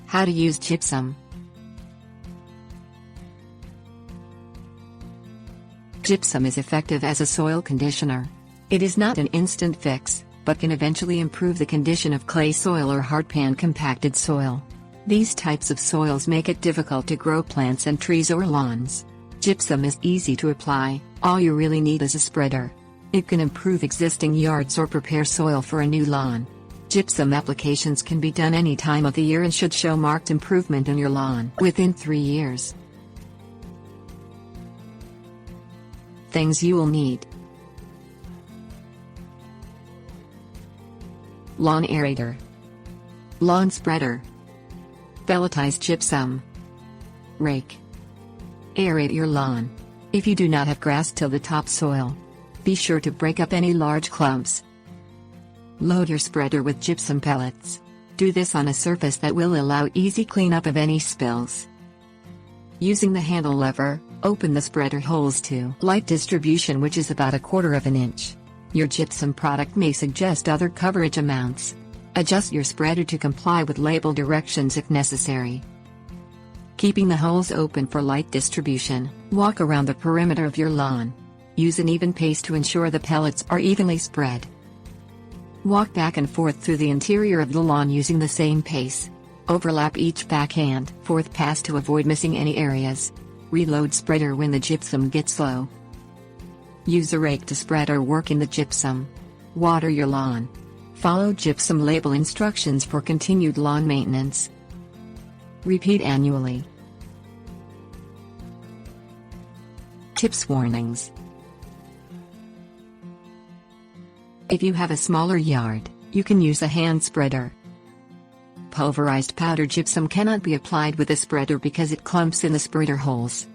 How to use gypsum. Gypsum is effective as a soil conditioner. It is not an instant fix, but can eventually improve the condition of clay soil or hardpan compacted soil. These types of soils make it difficult to grow plants and trees or lawns. Gypsum is easy to apply, all you really need is a spreader. It can improve existing yards or prepare soil for a new lawn. Gypsum applications can be done any time of the year and should show marked improvement in your lawn within 3 years. Things you will need: lawn aerator, lawn spreader, pelletized gypsum, rake. Aerate your lawn. If you do not have grass till the topsoil, be sure to break up any large clumps. Load your spreader with gypsum pellets. Do this on a surface that will allow easy cleanup of any spills. Using the handle lever, open the spreader holes to light distribution, which is about 1/4 inch. Your gypsum product may suggest other coverage amounts. Adjust your spreader to comply with label directions if necessary. Keeping the holes open for light distribution, walk around the perimeter of your lawn. Use an even pace to ensure the pellets are evenly spread. Walk back and forth through the interior of the lawn using the same pace. Overlap each back and forth pass to avoid missing any areas. Reload spreader when the gypsum gets low. Use a rake to spread or work in the gypsum. Water your lawn. Follow gypsum label instructions for continued lawn maintenance. Repeat annually. Tips: warnings. If you have a smaller yard, you can use a hand spreader. Pulverized powder gypsum cannot be applied with a spreader because it clumps in the spreader holes.